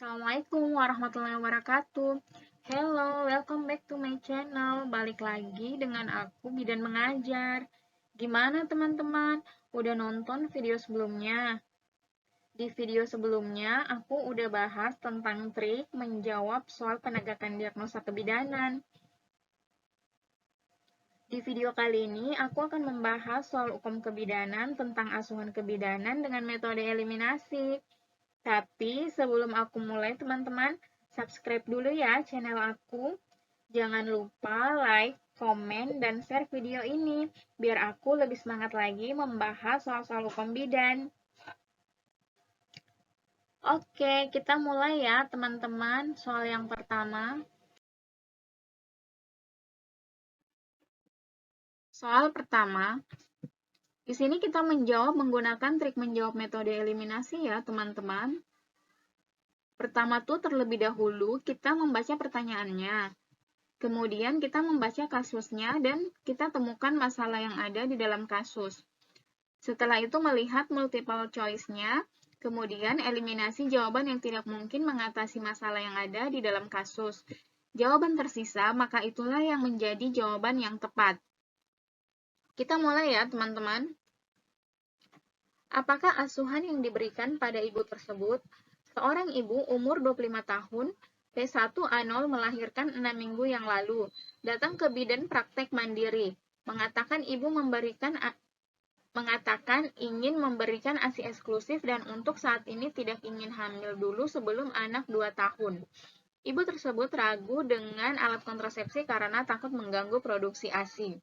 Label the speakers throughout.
Speaker 1: Assalamualaikum warahmatullahi wabarakatuh. Hello, welcome back to my channel. Balik lagi dengan aku Bidan Mengajar. Gimana teman-teman? Udah nonton video sebelumnya? Di video sebelumnya, aku udah bahas tentang trik menjawab soal penegakan diagnosa kebidanan. Di video kali ini, aku akan membahas soal hukum kebidanan tentang asuhan kebidanan dengan metode eliminasi. Tapi sebelum aku mulai teman-teman, subscribe dulu ya channel aku. Jangan lupa like, komen, dan share video ini, biar aku lebih semangat lagi membahas soal-soal hukum bidan. Oke, kita mulai ya teman-teman. Soal yang pertama. Soal pertama, di sini kita menjawab menggunakan trik menjawab metode eliminasi ya teman-teman. Pertama tuh terlebih dahulu kita membaca pertanyaannya. Kemudian kita membaca kasusnya dan kita temukan masalah yang ada di dalam kasus. Setelah itu melihat multiple choice-nya, kemudian eliminasi jawaban yang tidak mungkin mengatasi masalah yang ada di dalam kasus. Jawaban tersisa, maka itulah yang menjadi jawaban yang tepat. Kita mulai ya teman-teman. Apakah asuhan yang diberikan pada ibu tersebut? Seorang ibu umur 25 tahun, P1A0 melahirkan 6 minggu yang lalu, datang ke bidan praktek mandiri, mengatakan ingin memberikan ASI eksklusif dan untuk saat ini tidak ingin hamil dulu sebelum anak 2 tahun. Ibu tersebut ragu dengan alat kontrasepsi karena takut mengganggu produksi ASI.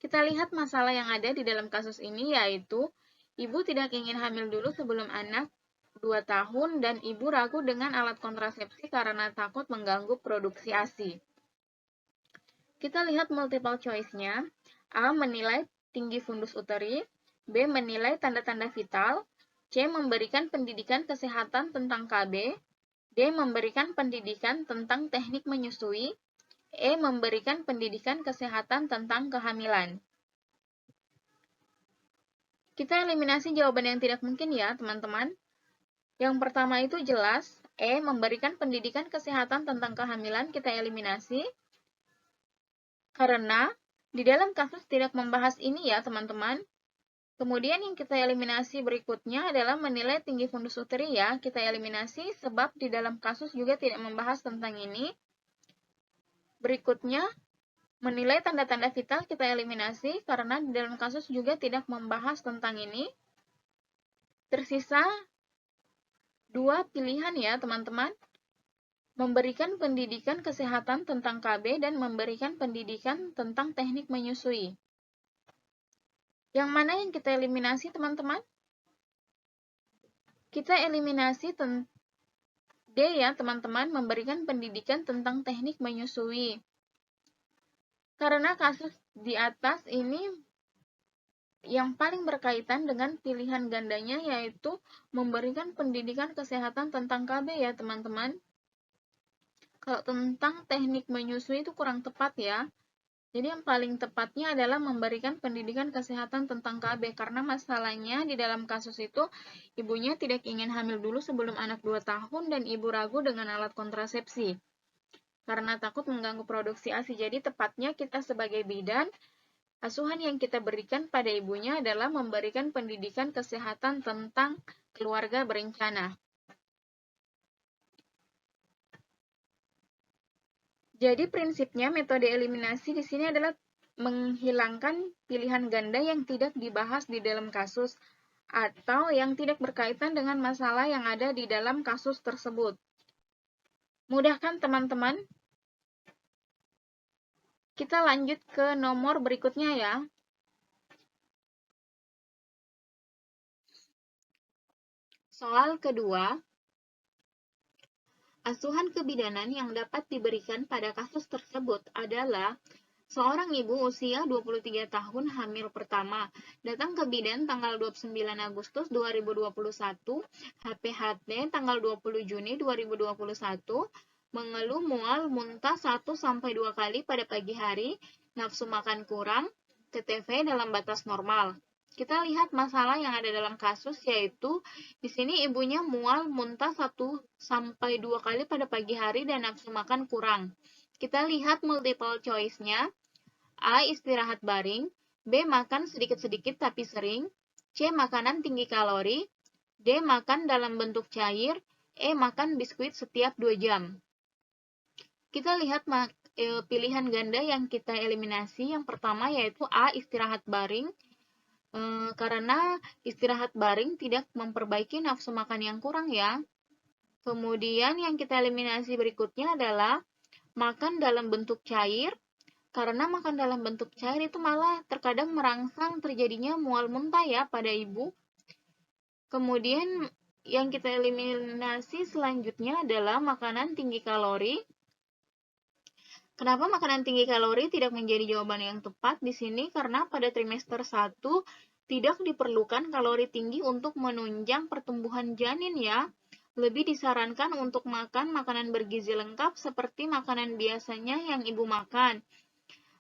Speaker 1: Kita lihat masalah yang ada di dalam kasus ini yaitu ibu tidak ingin hamil dulu sebelum anak 2 tahun dan ibu ragu dengan alat kontrasepsi karena takut mengganggu produksi ASI. Kita lihat multiple choice-nya. A. Menilai tinggi fundus uteri. B. Menilai tanda-tanda vital. C. Memberikan pendidikan kesehatan tentang KB. D. Memberikan pendidikan tentang teknik menyusui. E. Memberikan pendidikan kesehatan tentang kehamilan. Kita eliminasi jawaban yang tidak mungkin ya, teman-teman. Yang pertama itu jelas, E. Memberikan pendidikan kesehatan tentang kehamilan, kita eliminasi. Karena di dalam kasus tidak membahas ini ya, teman-teman. Kemudian yang kita eliminasi berikutnya adalah menilai tinggi fundus uteri ya. Kita eliminasi sebab di dalam kasus juga tidak membahas tentang ini. Berikutnya, menilai tanda-tanda vital kita eliminasi karena di dalam kasus juga tidak membahas tentang ini. Tersisa 2 pilihan ya, teman-teman. Memberikan pendidikan kesehatan tentang KB dan memberikan pendidikan tentang teknik menyusui. Yang mana yang kita eliminasi, teman-teman? Kita eliminasi D ya, teman-teman, memberikan pendidikan tentang teknik menyusui. Karena kasus di atas ini yang paling berkaitan dengan pilihan gandanya yaitu memberikan pendidikan kesehatan tentang KB ya, teman-teman. Kalau tentang teknik menyusui itu kurang tepat ya. Jadi yang paling tepatnya adalah memberikan pendidikan kesehatan tentang KB karena masalahnya di dalam kasus itu ibunya tidak ingin hamil dulu sebelum anak 2 tahun dan ibu ragu dengan alat kontrasepsi karena takut mengganggu produksi ASI. Jadi tepatnya kita sebagai bidan, asuhan yang kita berikan pada ibunya adalah memberikan pendidikan kesehatan tentang keluarga berencana. Jadi prinsipnya metode eliminasi di sini adalah menghilangkan pilihan ganda yang tidak dibahas di dalam kasus atau yang tidak berkaitan dengan masalah yang ada di dalam kasus tersebut. Mudah kan teman-teman? Kita lanjut ke nomor berikutnya ya. Soal kedua, asuhan kebidanan yang dapat diberikan pada kasus tersebut adalah seorang ibu usia 23 tahun hamil pertama, datang ke bidan tanggal 29 Agustus 2021, HPHT tanggal 20 Juni 2021, mengeluh mual muntah 1-2 kali pada pagi hari, nafsu makan kurang, TTV dalam batas normal. Kita lihat masalah yang ada dalam kasus, yaitu di sini ibunya mual muntah 1-2 kali pada pagi hari dan nafsu makan kurang. Kita lihat multiple choice-nya. A. Istirahat baring. B. Makan sedikit-sedikit tapi sering. C. Makanan tinggi kalori. D. Makan dalam bentuk cair. E. Makan biskuit setiap 2 jam. Kita lihat pilihan ganda yang kita eliminasi. Yang pertama yaitu A. Istirahat baring. Karena istirahat baring tidak memperbaiki nafsu makan yang kurang ya. Kemudian yang kita eliminasi berikutnya adalah makan dalam bentuk cair. Karena makan dalam bentuk cair itu malah terkadang merangsang terjadinya mual muntah ya pada ibu. Kemudian yang kita eliminasi selanjutnya adalah makanan tinggi kalori. Kenapa makanan tinggi kalori tidak menjadi jawaban yang tepat di sini? Karena pada trimester 1 tidak diperlukan kalori tinggi untuk menunjang pertumbuhan janin ya. Lebih disarankan untuk makan makanan bergizi lengkap seperti makanan biasanya yang ibu makan.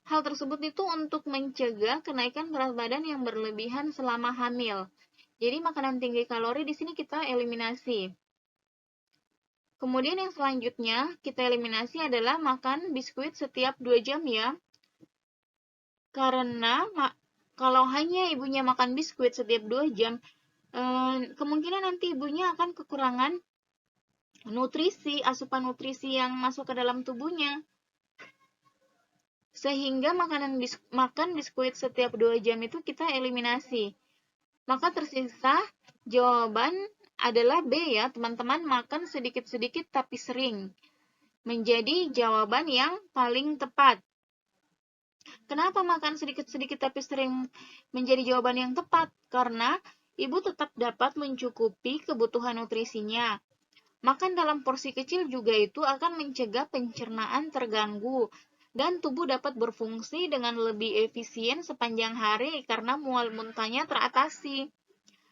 Speaker 1: Hal tersebut itu untuk mencegah kenaikan berat badan yang berlebihan selama hamil. Jadi makanan tinggi kalori di sini kita eliminasi. Kemudian yang selanjutnya kita eliminasi adalah makan biskuit setiap 2 jam ya. Karena kalau hanya ibunya makan biskuit setiap 2 jam, kemungkinan nanti ibunya akan kekurangan nutrisi, asupan nutrisi yang masuk ke dalam tubuhnya. Sehingga makan biskuit setiap 2 jam itu kita eliminasi. Maka tersisa jawaban adalah B ya, teman-teman, makan sedikit-sedikit tapi sering. Menjadi jawaban yang paling tepat. Kenapa makan sedikit-sedikit tapi sering menjadi jawaban yang tepat? Karena ibu tetap dapat mencukupi kebutuhan nutrisinya. Makan dalam porsi kecil juga itu akan mencegah pencernaan terganggu dan tubuh dapat berfungsi dengan lebih efisien sepanjang hari karena mual muntahnya teratasi.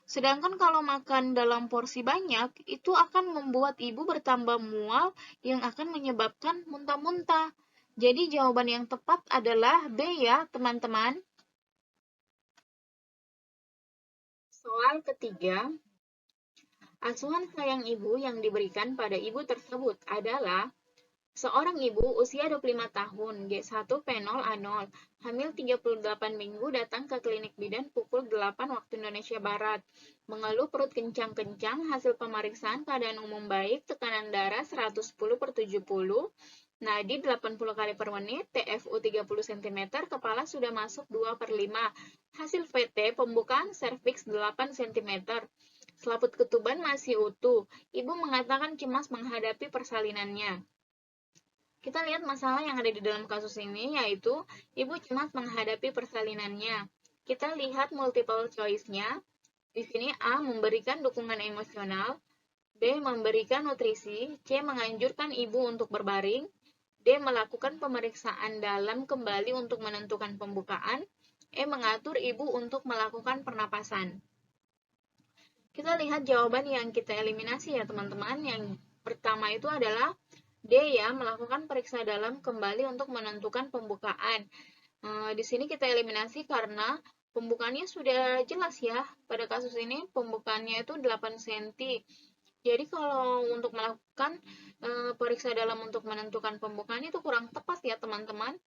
Speaker 1: Sedangkan kalau makan dalam porsi banyak, itu akan membuat ibu bertambah mual yang akan menyebabkan muntah-muntah. Jadi jawaban yang tepat adalah B ya, teman-teman. Soal ketiga, asuhan sayang ibu yang diberikan pada ibu tersebut adalah seorang ibu usia 25 tahun, G1P0A0, hamil 38 minggu, datang ke klinik bidan pukul 8 waktu Indonesia Barat. Mengeluh perut kencang-kencang, hasil pemeriksaan keadaan umum baik, tekanan darah 110/70, nadi 80 kali per menit, TFU 30 cm, kepala sudah masuk 2/5. Hasil VT, pembukaan serviks 8 cm. Selaput ketuban masih utuh. Ibu mengatakan cemas menghadapi persalinannya. Kita lihat masalah yang ada di dalam kasus ini, yaitu ibu cemas menghadapi persalinannya. Kita lihat multiple choice-nya. Di sini A. Memberikan dukungan emosional. B. Memberikan nutrisi. C. Menganjurkan ibu untuk berbaring. D. Melakukan pemeriksaan dalam kembali untuk menentukan pembukaan. E. Mengatur ibu untuk melakukan pernapasan. Kita lihat jawaban yang kita eliminasi ya teman-teman. Yang pertama itu adalah D ya, melakukan periksa dalam kembali untuk menentukan pembukaan. Di sini kita eliminasi karena pembukaannya sudah jelas ya. Pada kasus ini pembukaannya itu 8 cm. Jadi kalau untuk melakukan periksa dalam untuk menentukan pembukaan itu kurang tepat ya teman-teman.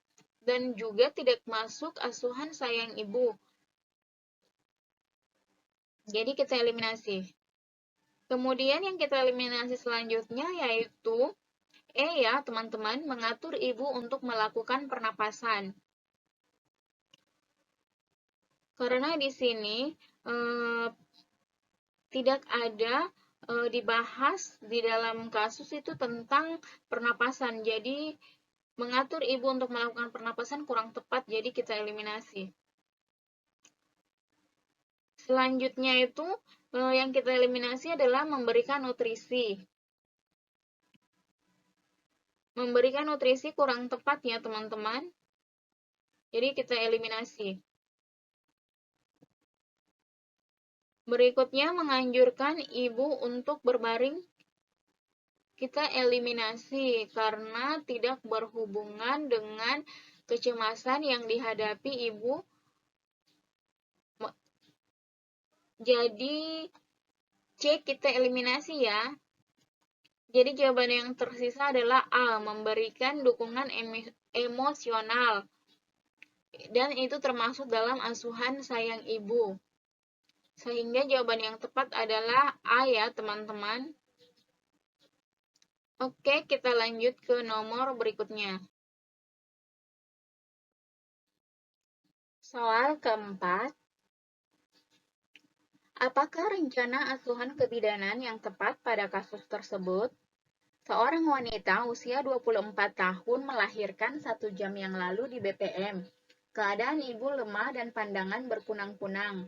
Speaker 1: Dan juga tidak masuk asuhan sayang ibu. Jadi kita eliminasi. Kemudian yang kita eliminasi selanjutnya yaitu E ya, teman-teman, mengatur ibu untuk melakukan pernapasan. Karena di sini tidak ada dibahas di dalam kasus itu tentang pernapasan. Jadi, mengatur ibu untuk melakukan pernapasan kurang tepat, jadi kita eliminasi. Selanjutnya itu, yang kita eliminasi adalah memberikan nutrisi. Memberikan nutrisi kurang tepat ya teman-teman. Jadi kita eliminasi. Berikutnya menganjurkan ibu untuk berbaring. Kita eliminasi karena tidak berhubungan dengan kecemasan yang dihadapi ibu Jadi C kita eliminasi ya. Jadi jawaban yang tersisa adalah A, memberikan dukungan emosional. Dan itu termasuk dalam asuhan sayang ibu. Sehingga jawaban yang tepat adalah A ya, teman-teman. Oke, kita lanjut ke nomor berikutnya. Soal keempat. Apakah rencana asuhan kebidanan yang tepat pada kasus tersebut? Seorang wanita usia 24 tahun melahirkan 1 jam yang lalu di BPM. Keadaan ibu lemah dan pandangan berkunang-kunang.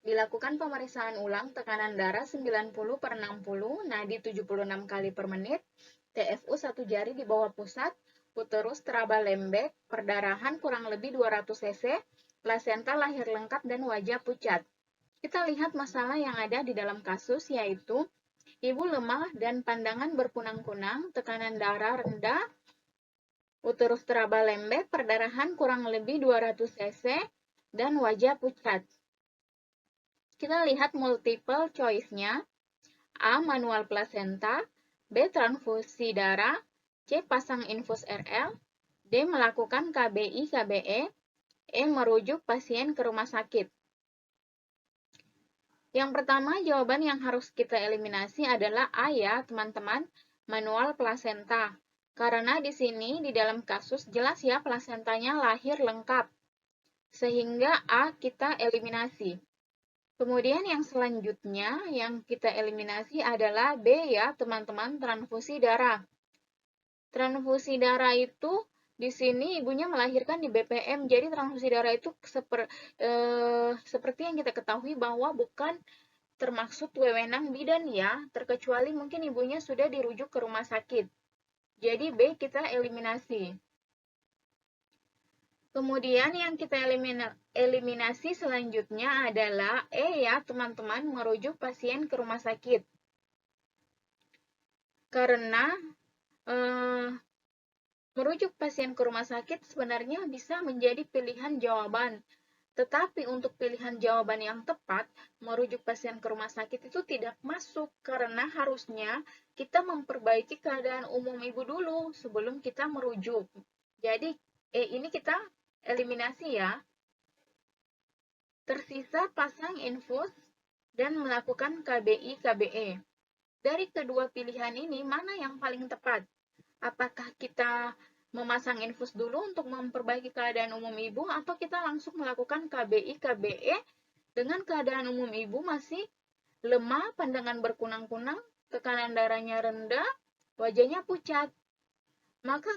Speaker 1: Dilakukan pemeriksaan ulang tekanan darah 90/60, nadi 76 kali per menit, TFU 1 jari di bawah pusat, uterus teraba lembek, perdarahan kurang lebih 200 cc, plasenta lahir lengkap dan wajah pucat. Kita lihat masalah yang ada di dalam kasus yaitu ibu lemah dan pandangan berkunang-kunang, tekanan darah rendah, uterus teraba lembek, perdarahan kurang lebih 200 cc, dan wajah pucat. Kita lihat multiple choice-nya. A. Manual plasenta, B. Transfusi darah, C. Pasang infus RL, D. Melakukan KBI-KBE, E. Merujuk pasien ke rumah sakit. Yang pertama, jawaban yang harus kita eliminasi adalah A ya, teman-teman, manual plasenta. Karena di sini, di dalam kasus, jelas ya plasentanya lahir lengkap. Sehingga A kita eliminasi. Kemudian yang selanjutnya yang kita eliminasi adalah B ya, teman-teman, transfusi darah. Transfusi darah itu di sini ibunya melahirkan di BPM, jadi transfusi darah itu seperti yang kita ketahui bahwa bukan termaksud wewenang bidan ya, terkecuali mungkin ibunya sudah dirujuk ke rumah sakit. Jadi B kita eliminasi. Kemudian yang kita eliminasi selanjutnya adalah E ya teman-teman, merujuk pasien ke rumah sakit. Karena merujuk pasien ke rumah sakit sebenarnya bisa menjadi pilihan jawaban. Tetapi untuk pilihan jawaban yang tepat, merujuk pasien ke rumah sakit itu tidak masuk karena harusnya kita memperbaiki keadaan umum ibu dulu sebelum kita merujuk. Jadi, ini kita eliminasi ya. Tersisa pasang infus dan melakukan KBI-KBE. Dari kedua pilihan ini, mana yang paling tepat? Apakah kita memasang infus dulu untuk memperbaiki keadaan umum ibu atau kita langsung melakukan KBI-KBE dengan keadaan umum ibu masih lemah, pandangan berkunang-kunang, tekanan darahnya rendah, wajahnya pucat? Maka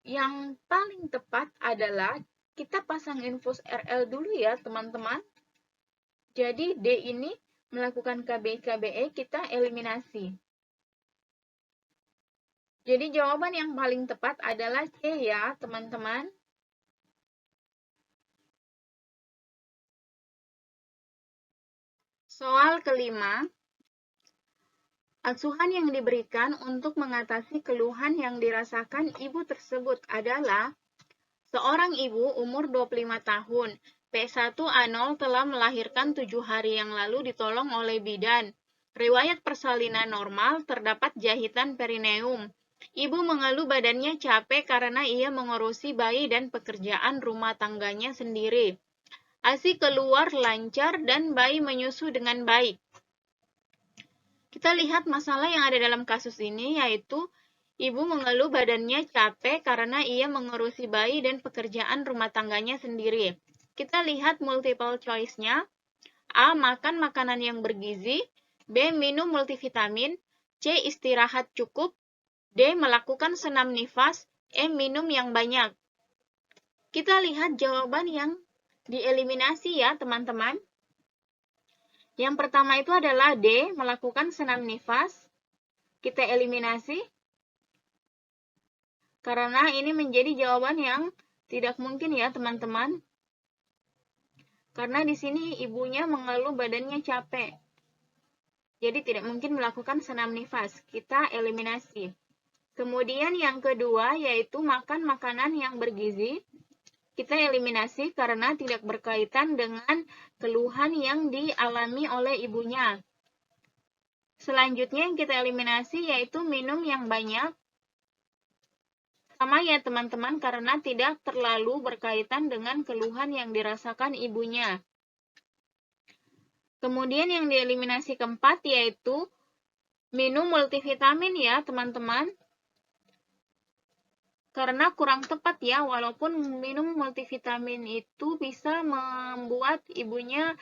Speaker 1: yang paling tepat adalah kita pasang infus RL dulu ya teman-teman. Jadi D ini melakukan KBI-KBE kita eliminasi. Jadi jawaban yang paling tepat adalah C ya, teman-teman. Soal kelima, asuhan yang diberikan untuk mengatasi keluhan yang dirasakan ibu tersebut adalah seorang ibu umur 25 tahun, P1A0 telah melahirkan 7 hari yang lalu ditolong oleh bidan. Riwayat persalinan normal, terdapat jahitan perineum. Ibu mengeluh badannya capek karena ia mengurusi bayi dan pekerjaan rumah tangganya sendiri. ASI keluar lancar dan bayi menyusu dengan baik. Kita lihat masalah yang ada dalam kasus ini yaitu ibu mengeluh badannya capek karena ia mengurusi bayi dan pekerjaan rumah tangganya sendiri. Kita lihat multiple choice-nya. A. Makan makanan yang bergizi. B. Minum multivitamin. C. Istirahat cukup. D. Melakukan senam nifas. E. Minum yang banyak. Kita lihat jawaban yang dieliminasi ya teman-teman. Yang pertama itu adalah D. Melakukan senam nifas. Kita eliminasi. Karena ini menjadi jawaban yang tidak mungkin ya teman-teman. Karena di sini ibunya mengeluh badannya capek. Jadi tidak mungkin melakukan senam nifas. Kita eliminasi. Kemudian yang kedua yaitu makan makanan yang bergizi. kita eliminasi karena tidak berkaitan dengan keluhan yang dialami oleh ibunya. Selanjutnya yang kita eliminasi yaitu minum yang banyak. Sama ya teman-teman, karena tidak terlalu berkaitan dengan keluhan yang dirasakan ibunya. Kemudian yang dieliminasi keempat yaitu minum multivitamin ya teman-teman. Karena kurang tepat ya, walaupun minum multivitamin itu bisa membuat ibunya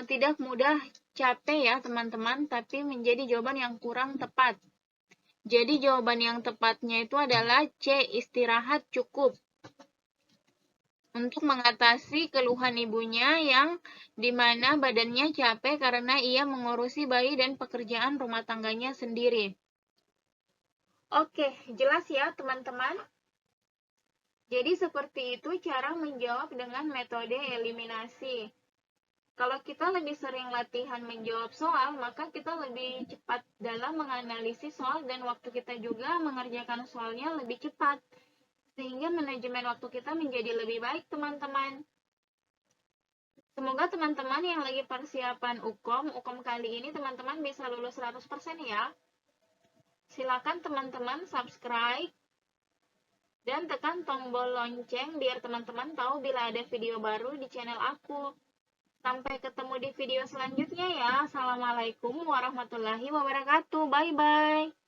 Speaker 1: tidak mudah capek ya teman-teman, tapi menjadi jawaban yang kurang tepat. Jadi jawaban yang tepatnya itu adalah C, istirahat cukup. Untuk mengatasi keluhan ibunya yang dimana badannya capek karena ia mengurusi bayi dan pekerjaan rumah tangganya sendiri. Oke, jelas ya teman-teman? Jadi seperti itu cara menjawab dengan metode eliminasi. Kalau kita lebih sering latihan menjawab soal, maka kita lebih cepat dalam menganalisis soal dan waktu kita juga mengerjakan soalnya lebih cepat. Sehingga manajemen waktu kita menjadi lebih baik, teman-teman. Semoga teman-teman yang lagi persiapan UKOM kali ini teman-teman bisa lulus 100% ya. Silakan teman-teman subscribe dan tekan tombol lonceng biar teman-teman tahu bila ada video baru di channel aku. Sampai ketemu di video selanjutnya ya. Assalamualaikum warahmatullahi wabarakatuh. Bye-bye.